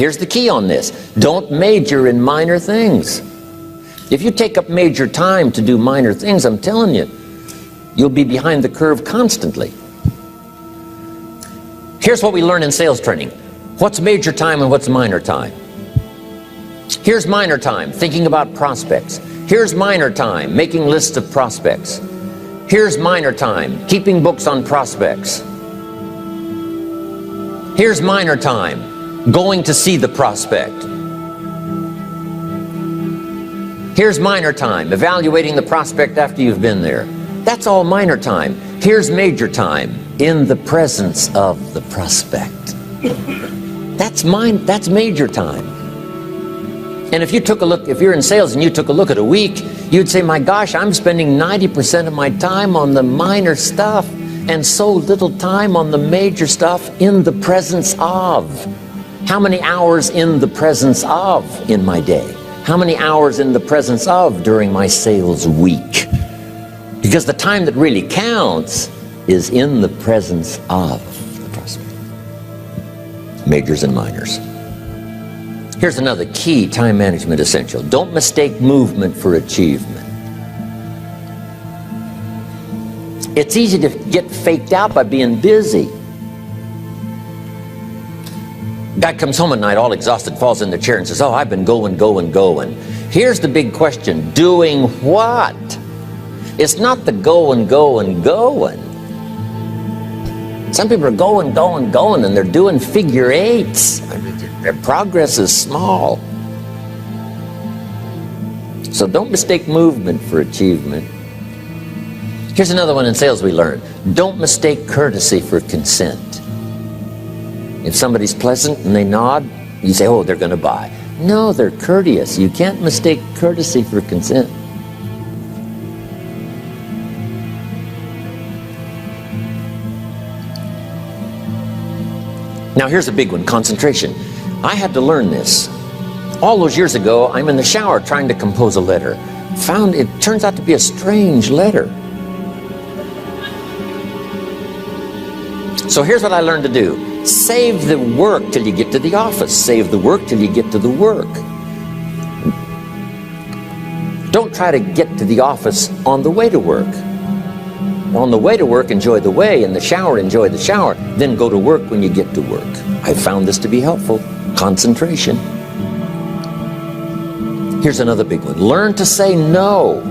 Here's the key on this. Don't major in minor things. If you take up major time to do minor things, I'm telling you, you'll be behind the curve constantly. Here's what we learn in sales training. What's major time and what's minor time? Here's minor time, thinking about prospects. Here's minor time, making lists of prospects. Here's minor time, keeping books on prospects. Here's minor time, going to see the prospect. Here's minor time, evaluating the prospect after you've been there. That's all minor time. Here's major time, in the presence of the prospect. That's major time. And if you took a look, if you're in sales and you took a look at a week, you'd say, my gosh, I'm spending 90% of my time on the minor stuff and so little time on the major stuff in the presence of. How many hours in the presence of in my day? How many hours in the presence of during my sales week? Because the time that really counts is in the presence of the prospect. Majors and minors. Here's another key time management essential. Don't mistake movement for achievement. It's easy to get faked out by being busy. Guy comes home at night all exhausted, falls in the chair and says, oh, I've been going. Here's the big question. Doing what? It's not the going. Some people are going, and they're doing figure eights. Their progress is small. So don't mistake movement for achievement. Here's another one in sales we learned. Don't mistake courtesy for consent. If somebody's pleasant and they nod, you say, oh, they're going to buy. No, they're courteous. You can't mistake courtesy for consent. Now here's a big one, concentration. I had to learn this. All those years ago, I'm in the shower trying to compose a letter. Found it turns out to be a strange letter. So here's what I learned to do. Save the work till you get to the office. Save the work till you get to the work. Don't try to get to the office on the way to work. On the way to work, enjoy the way. In the shower, enjoy the shower. Then go to work when you get to work. I found this to be helpful. Concentration. Here's another big one. Learn to say no.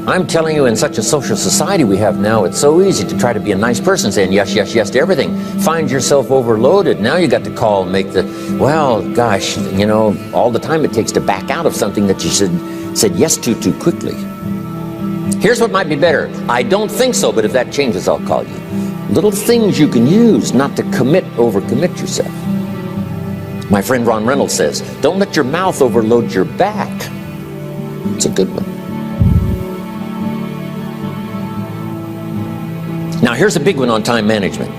I'm telling you, in such a social society we have now, it's so easy to try to be a nice person, saying yes to everything. Find yourself overloaded. Now you got to call and make the, well, gosh, you know, all the time it takes to back out of something that you said yes to too quickly. Here's what might be better. I don't think so, but if that changes, I'll call you. Little things you can use not to overcommit yourself. My friend Ron Reynolds says, don't let your mouth overload your back. It's a good one. Now here's a big one on time management.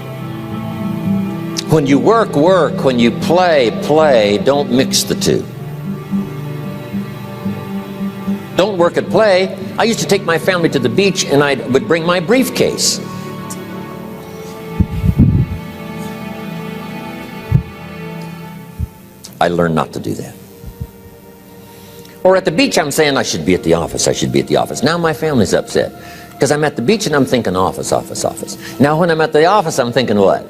When you work, when you play, don't mix the two. Don't work and play. I used to take my family to the beach and I would bring my briefcase. I learned not to do that. Or at the beach I'm saying I should be at the office. Now my family's upset. Because I'm at the beach and I'm thinking office. Now when I'm at the office, I'm thinking what?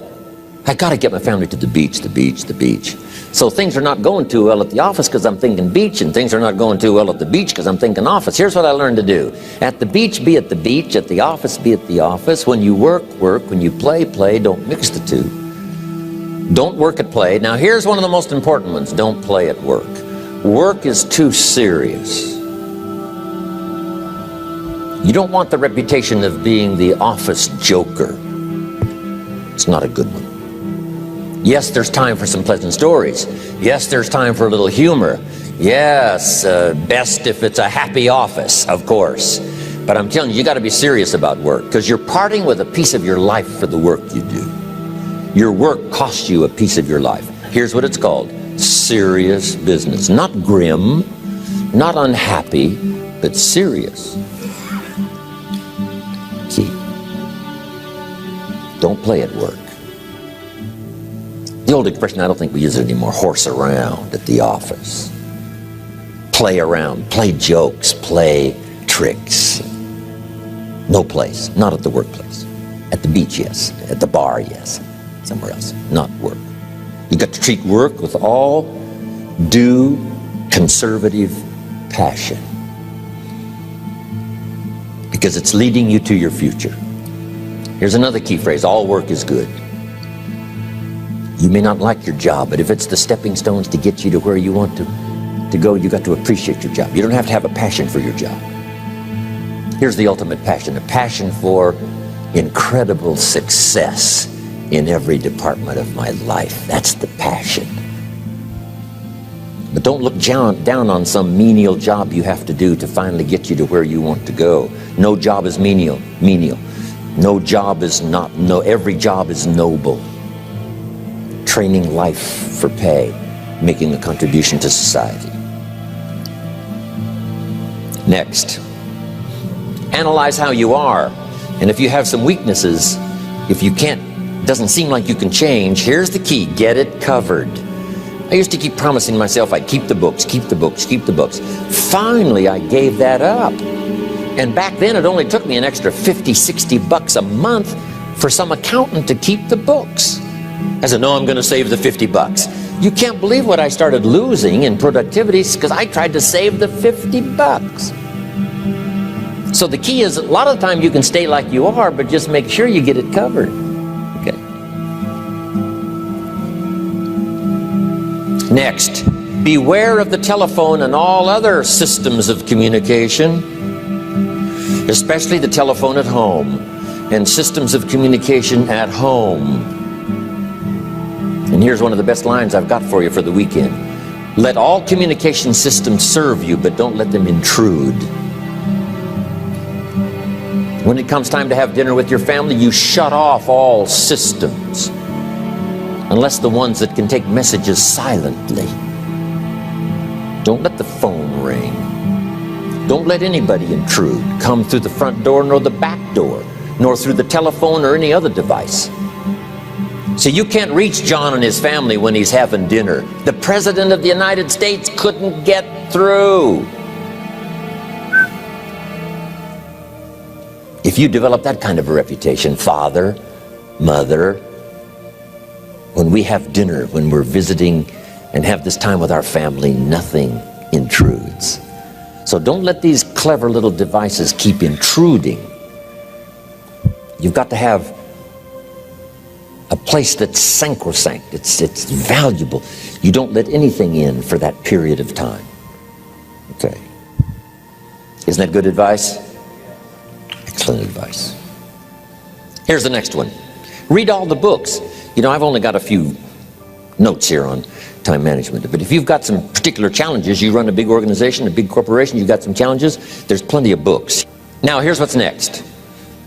I got to get my family to the beach. So things are not going too well at the office because I'm thinking beach, and things are not going too well at the beach because I'm thinking office. Here's what I learned to do. At the beach, be at the beach. At the office, be at the office. When you work. When you play. Don't mix the two. Don't work at play. Now here's one of the most important ones. Don't play at work. Work is too serious. You don't want the reputation of being the office joker. It's not a good one. Yes, there's time for some pleasant stories. Yes, there's time for a little humor. Yes, best if it's a happy office, of course. But I'm telling you, you got to be serious about work, because you're parting with a piece of your life for the work you do. Your work costs you a piece of your life. Here's what it's called. Serious business. Not grim, not unhappy, but serious. Key. Don't play at work. The old expression, I don't think we use it anymore, horse around at the office. Play around, play jokes, play tricks. No place, not at the workplace. At the beach, yes. At the bar, yes. Somewhere else, not work. You've got to treat work with all due conservative passion, because it's leading you to your future. Here's another key phrase: all work is good. You may not like your job, but if it's the stepping stones to get you to where you want to go, you got to appreciate your job. You don't have to have a passion for your job. Here's the ultimate passion: a passion for incredible success in every department of my life. That's the passion. But don't look down on some menial job you have to do to finally get you to where you want to go. No job is menial. No job is not, every job is noble. Training life for pay, making a contribution to society. Next, analyze how you are. And if you have some weaknesses, if you doesn't seem like you can change, here's the key: get it covered. I used to keep promising myself I'd keep the books, keep the books, keep the books. Finally, I gave that up. And back then, it only took me an extra $50-60 a month for some accountant to keep the books. I said, no, I'm going to save the $50. You can't believe what I started losing in productivity because I tried to save the $50. So the key is, a lot of the time you can stay like you are, but just make sure you get it covered. Okay. Next, beware of the telephone and all other systems of communication, especially the telephone at home and systems of communication at home. And here's one of the best lines I've got for you for the weekend: let all communication systems serve you, but don't let them intrude. When it comes time to have dinner with your family, you shut off all systems, unless the ones that can take messages silently. Don't let the phone ring. Don't let anybody intrude, come through the front door, nor the back door, nor through the telephone or any other device. So you can't reach John and his family when he's having dinner. The President of the United States couldn't get through. If you develop that kind of a reputation, father, mother, when we have dinner, when we're visiting and have this time with our family, nothing intrudes. So don't let these clever little devices keep intruding. You've got to have a place that's sacrosanct, it's valuable. You don't let anything in for that period of time. Okay. Isn't that good advice? Excellent advice. Here's the next one. Read all the books. You know, I've only got a few notes here on time management, but if you've got some particular challenges, you run a big organization, a big corporation, you've got some challenges, there's plenty of books. Now, here's what's next.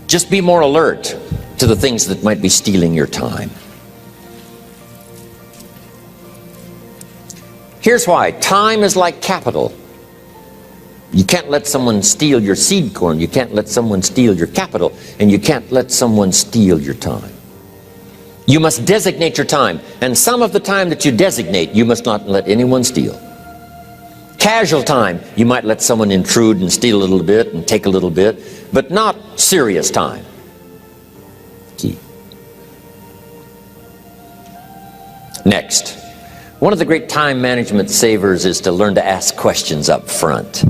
Just be more alert to the things that might be stealing your time. Here's why. Time is like capital. You can't let someone steal your seed corn. You can't let someone steal your capital. And you can't let someone steal your time. You must designate your time. And some of the time that you designate, you must not let anyone steal. Casual time, you might let someone intrude and steal a little bit and take a little bit, but not serious time. Key. Next, one of the great time management savers is to learn to ask questions up front.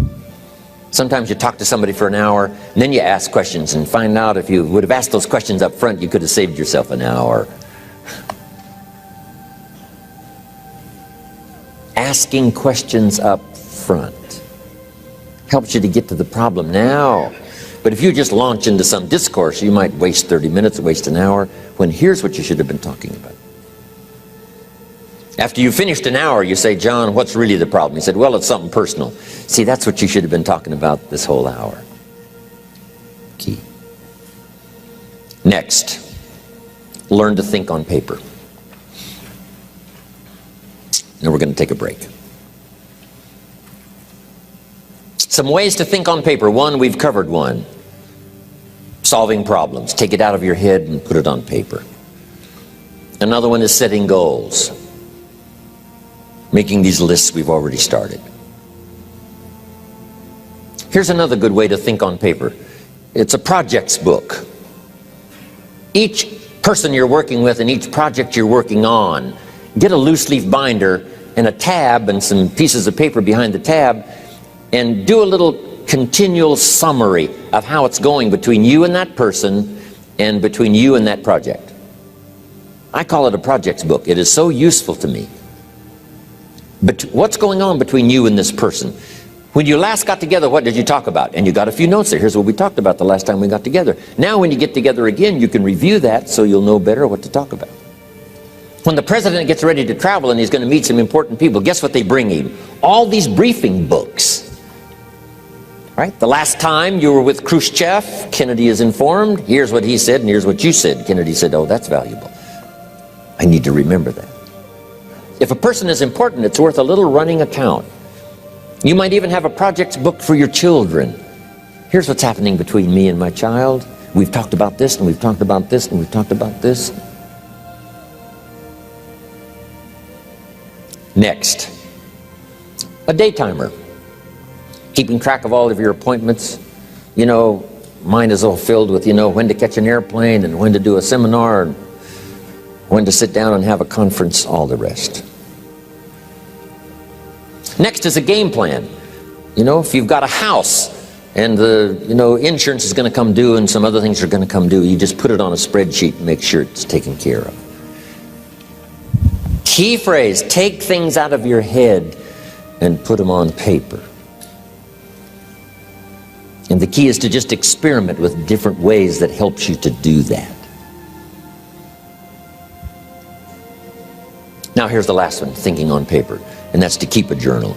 Sometimes you talk to somebody for an hour, and then you ask questions and find out if you would have asked those questions up front, you could have saved yourself an hour. Asking questions up front helps you to get to the problem now. But if you just launch into some discourse, you might waste 30 minutes, waste an hour, when here's what you should have been talking about. After you finished an hour, you say, John, what's really the problem? He said, well, it's something personal. See, that's what you should have been talking about this whole hour. Key. Next, learn to think on paper. Now we're going to take a break. Some ways to think on paper. One, we've covered one. Solving problems. Take it out of your head and put it on paper. Another one is setting goals. Making these lists we've already started. Here's another good way to think on paper. It's a projects book. Each person you're working with and each project you're working on, get a loose leaf binder and a tab and some pieces of paper behind the tab, and do a little continual summary of how it's going between you and that person and between you and that project. I call it a projects book. It is so useful to me. But what's going on between you and this person? When you last got together, what did you talk about? And you got a few notes there. Here's what we talked about the last time we got together. Now when you get together again, you can review that so you'll know better what to talk about. When the president gets ready to travel and he's going to meet some important people, guess what they bring him? All these briefing books. Right? The last time you were with Khrushchev, Kennedy is informed. Here's what he said and here's what you said. Kennedy said, oh, that's valuable. I need to remember that. If a person is important, it's worth a little running account. You might even have a projects book for your children. Here's what's happening between me and my child. We've talked about this, and we've talked about this, and we've talked about this. Next, a day timer. Keeping track of all of your appointments. You know, mine is all filled with, when to catch an airplane, and when to do a seminar, and when to sit down and have a conference, all the rest. Next is a game plan. If you've got a house and the insurance is going to come due and some other things are going to come due, you just put it on a spreadsheet and make sure it's taken care of. Key phrase, take things out of your head and put them on paper. And the key is to just experiment with different ways that helps you to do that. Now here's the last one, thinking on paper. And that's to keep a journal.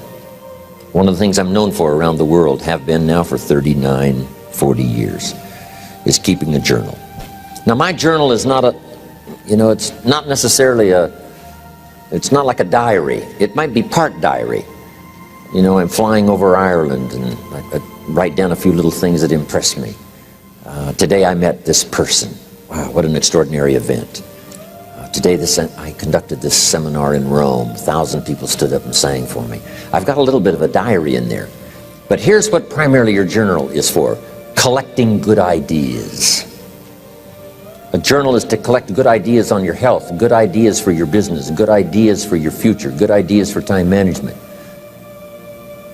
One of the things I'm known for around the world, have been now for 39, 40 years, is keeping a journal. Now my journal is not it's not necessarily it's not like a diary. It might be part diary. I'm flying over Ireland and I write down a few little things that impress me. Today I met this person. Wow, what an extraordinary event. Today I conducted this seminar in Rome. 1,000 people stood up and sang for me. I've got a little bit of a diary in there. But here's what primarily your journal is for. Collecting good ideas. A journal is to collect good ideas on your health, good ideas for your business, good ideas for your future, good ideas for time management.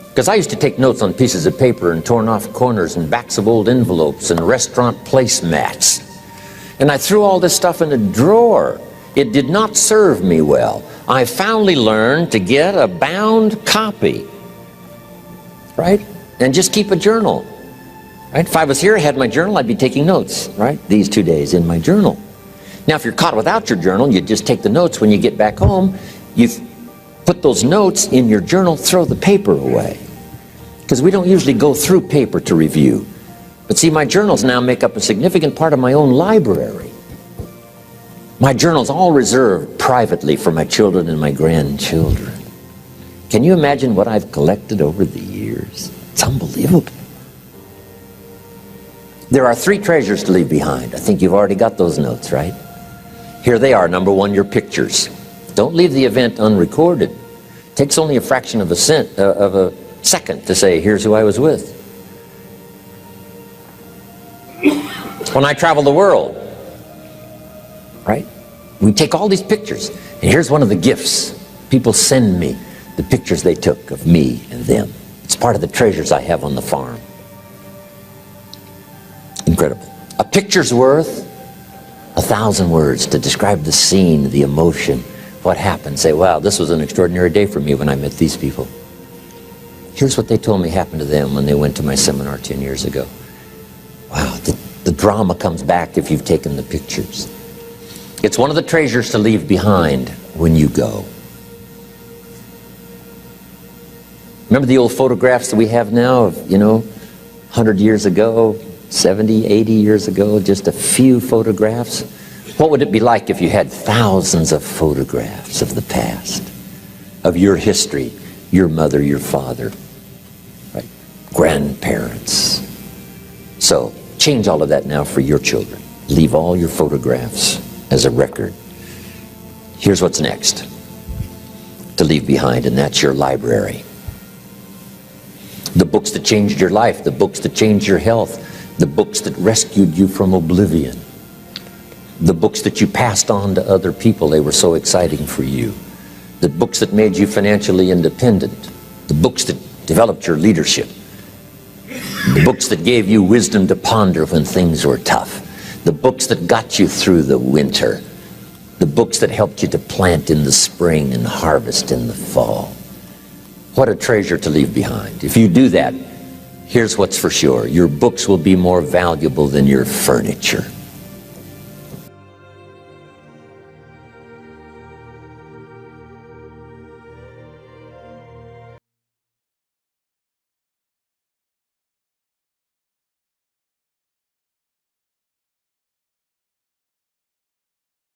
Because I used to take notes on pieces of paper and torn off corners and backs of old envelopes and restaurant placemats. And I threw all this stuff in a drawer. It did not serve me well. I finally learned to get a bound copy, right? And just keep a journal, right? If I was here, I had my journal, I'd be taking notes, right? These 2 days in my journal. Now, if you're caught without your journal, you just take the notes. When you get back home, you put those notes in your journal, throw the paper away. Because we don't usually go through paper to review. But see, my journals now make up a significant part of my own library. My journal's all reserved privately for my children and my grandchildren. Can you imagine what I've collected over the years? It's unbelievable. There are 3 treasures to leave behind. I think you've already got those notes, right? Here they are. Number 1, your pictures. Don't leave the event unrecorded. It takes only a fraction of a second to say, here's who I was with. When I travel the world, right? We take all these pictures, and here's one of the gifts. People send me the pictures they took of me and them. It's part of the treasures I have on the farm. Incredible. A picture's worth 1,000 words to describe the scene, the emotion, what happened. Say, wow, this was an extraordinary day for me when I met these people. Here's what they told me happened to them when they went to my seminar 10 years ago. Wow, the drama comes back if you've taken the pictures. It's one of the treasures to leave behind when you go. Remember the old photographs that we have now of, 100 years ago, 70, 80 years ago, just a few photographs? What would it be like if you had thousands of photographs of the past, of your history, your mother, your father, right? Grandparents. So change all of that now for your children. Leave all your photographs as a record Here's what's next to leave behind, and that's your library. The books that changed your life, the books that changed your health, the books that rescued you from oblivion, the books that you passed on to other people, they were so exciting for you, the books that made you financially independent, the books that developed your leadership, the books that gave you wisdom to ponder when things were tough, the books that got you through the winter, the books that helped you to plant in the spring and harvest in the fall. What a treasure to leave behind. If you do that, here's what's for sure. Your books will be more valuable than your furniture.